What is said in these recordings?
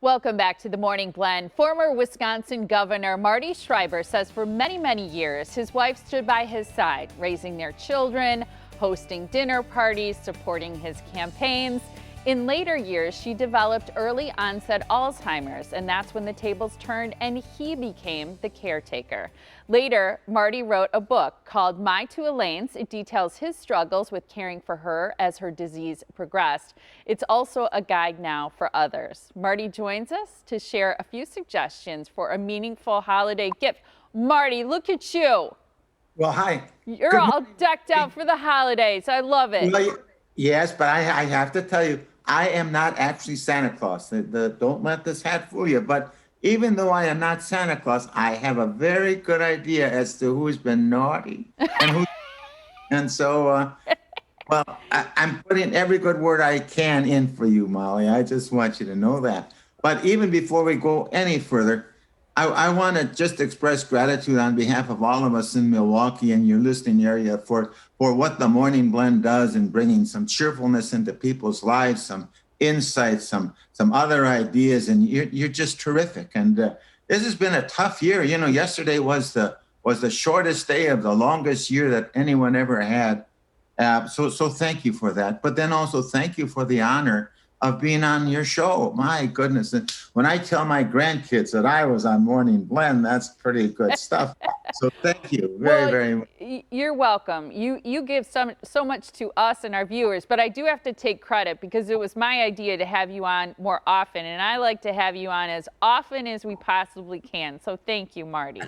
Welcome back to the Morning Blend. Former Wisconsin Governor Marty Schreiber says for many, many years, his wife stood by his side, raising their children, hosting dinner parties, supporting his campaigns. In later years, she developed early onset Alzheimer's, and that's when the tables turned and he became the caretaker. Later, Marty wrote a book called My Two Elaines. It details his struggles with caring for her as her disease progressed. It's also a guide now for others. Marty joins us to share a few suggestions for a meaningful holiday gift. Marty, look at you. Well, hi. You're Good all morning. decked out for the holidays. I love it. Well, yes, but I have to tell you, I am not actually Santa Claus. Don't let this hat fool you. But even though I am not Santa Claus, I have a very good idea as to who's been naughty and who. And so, I'm putting every good word I can in for you, Molly. I just want you to know that. But even before we go any further, I want to just express gratitude on behalf of all of us in Milwaukee and your listening area for what the Morning Blend does in bringing some cheerfulness into people's lives, some insights, some other ideas, and you're just terrific. And this has been a tough year. You know, yesterday was the shortest day of the longest year that anyone ever had. So thank you for that. But then also thank you for the honor of being on your show. My goodness. And when I tell my grandkids that I was on Morning Blend, that's pretty good stuff. So thank you very, Well, very much. you're welcome. You give so much to us and our viewers, but I do have to take credit because it was my idea to have you on more often, and I like to have you on as often as we possibly can. So thank you, Marty.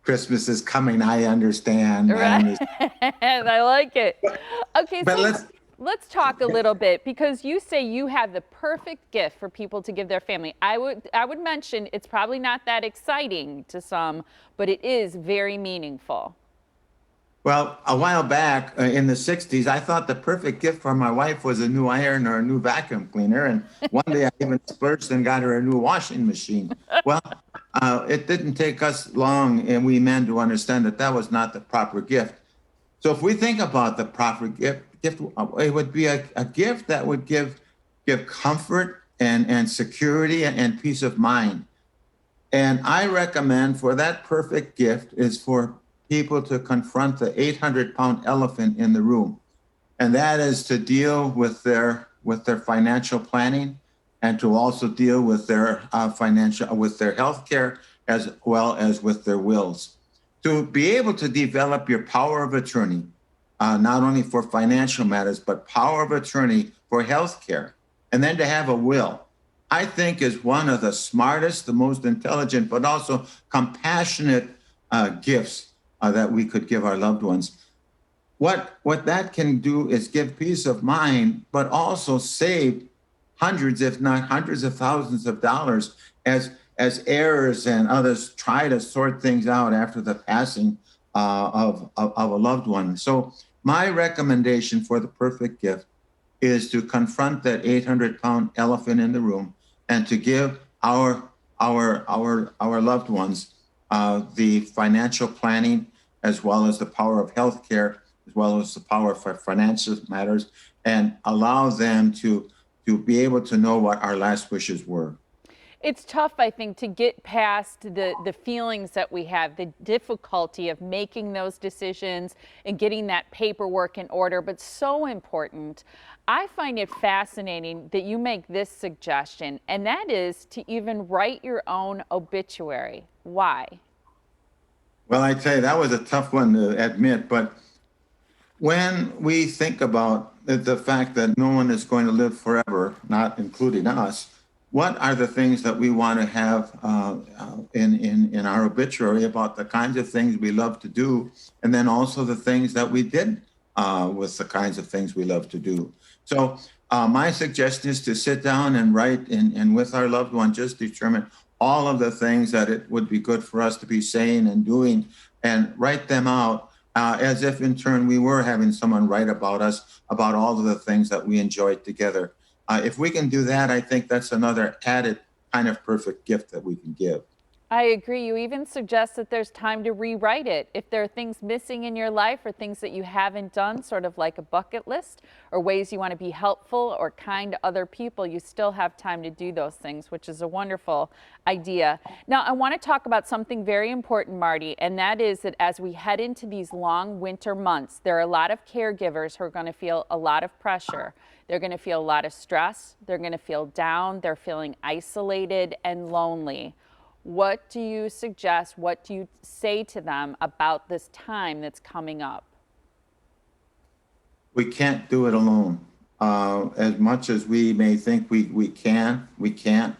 Christmas is coming. I understand. Right? I like it. Okay, But so let's talk a little bit because you say you have the perfect gift for people to give their family. I would mention it's probably not that exciting to some, but it is very meaningful. Well, a while back in the 60s, I thought the perfect gift for my wife was a new iron or a new vacuum cleaner. And one day I even splurged and got her a new washing machine. Well, it didn't take us long, and we men to understand that that was not the proper gift. So if we think about the proper gift it would be a gift that would give comfort and security and peace of mind. And I recommend for that perfect gift is for people to confront the 800-pound elephant in the room. And that is to deal with their financial planning and to also deal with their with their health care as well as with their wills. To be able to develop your power of attorney, not only for financial matters, but power of attorney for health care, and then to have a will, I think is one of the smartest, the most intelligent, but also compassionate gifts that we could give our loved ones. What that can do is give peace of mind, but also save hundreds, if not hundreds of thousands of dollars as heirs and others try to sort things out after the passing of a loved one. So my recommendation for the perfect gift is to confront that 800-pound elephant in the room and to give our loved ones the financial planning as well as the power of healthcare, as well as the power for financial matters, and allow them to be able to know what our last wishes were. It's tough, I think, to get past the feelings that we have, the difficulty of making those decisions and getting that paperwork in order, but so important. I find it fascinating that you make this suggestion, and that is to even write your own obituary. Why? Well, I tell you, that was a tough one to admit, but when we think about the fact that no one is going to live forever, not including us, what are the things that we want to have in our obituary about the kinds of things we love to do, and then also the things that we did with the kinds of things we love to do. So my suggestion is to sit down and write and with our loved one, just determine all of the things that it would be good for us to be saying and doing, and write them out as if in turn we were having someone write about us, about all of the things that we enjoyed together. If we can do that, I think that's another added kind of perfect gift that we can give. I agree. You even suggest that there's time to rewrite it. If there are things missing in your life or things that you haven't done, sort of like a bucket list, or ways you want to be helpful or kind to other people, you still have time to do those things, which is a wonderful idea. Now, I want to talk about something very important, Marty, and that is that as we head into these long winter months, there are a lot of caregivers who are going to feel a lot of pressure. They're going to feel a lot of stress. They're going to feel down. They're feeling isolated and lonely. What do you suggest? What do you say to them about this time that's coming up? We can't do it alone. As much as we may think we can, we can't.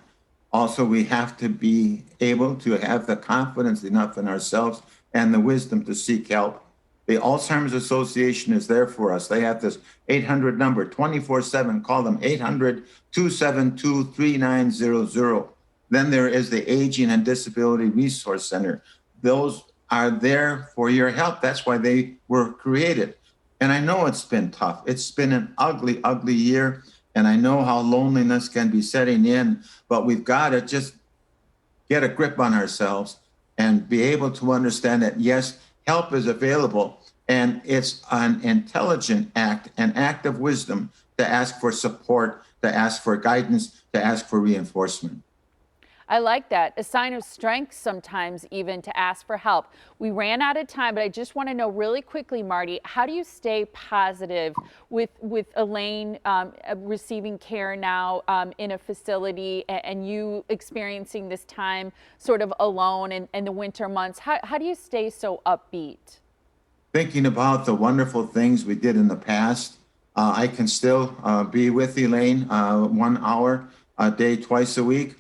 Also, we have to be able to have the confidence enough in ourselves and the wisdom to seek help. The Alzheimer's Association is there for us. They have this 800 number 24/7. Call them 800-272-3900. Then there is the Aging and Disability Resource Center. Those are there for your help. That's why they were created. And I know it's been tough. It's been an ugly, ugly year. And I know how loneliness can be setting in, but we've got to just get a grip on ourselves and be able to understand that, yes, help is available. And it's an intelligent act, an act of wisdom to ask for support, to ask for guidance, to ask for reinforcement. I like that. A sign of strength sometimes even to ask for help. We ran out of time, but I just want to know really quickly, Marty, how do you stay positive with Elaine receiving care now in a facility and you experiencing this time sort of alone in the winter months? How do you stay so upbeat? Thinking about the wonderful things we did in the past, I can still be with Elaine 1 hour a day, twice a week.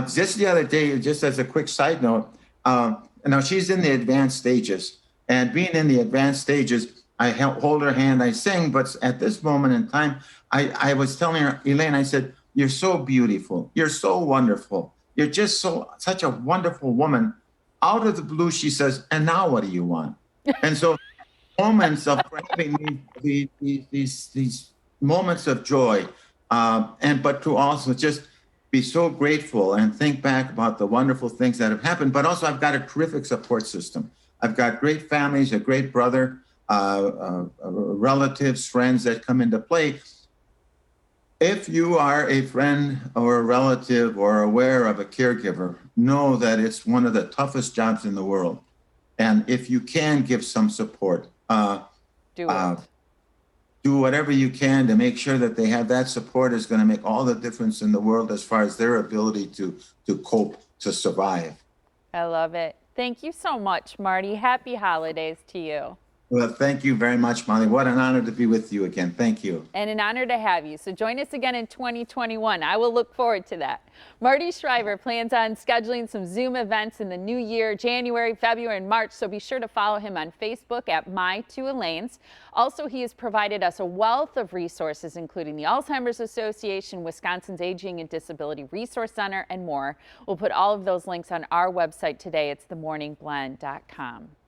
Just the other day, just as a quick side note, now she's in the advanced stages, and being in the advanced stages, I hold her hand, I sing, but at this moment in time, I was telling her, Elaine, I said, "You're so beautiful, you're so wonderful, you're just such a wonderful woman." Out of the blue, she says, "And now what do you want?" And so moments of grabbing these moments of joy, but to also just be so grateful and think back about the wonderful things that have happened. But also, I've got a terrific support system. I've got great families, a great brother, relatives, friends that come into play. If you are a friend or a relative or aware of a caregiver, know that it's one of the toughest jobs in the world. And if you can give some support, Do it. do whatever you can to make sure that they have that support is going to make all the difference in the world as far as their ability to cope, to survive. I love it. Thank you so much, Marty. Happy holidays to you. Well, thank you very much, Molly. What an honor to be with you again. Thank you. And an honor to have you. So join us again in 2021. I will look forward to that. Marty Schreiber plans on scheduling some Zoom events in the new year, January, February, and March. So be sure to follow him on Facebook at My2Elaines. Also, he has provided us a wealth of resources, including the Alzheimer's Association, Wisconsin's Aging and Disability Resource Center, and more. We'll put all of those links on our website today. It's themorningblend.com.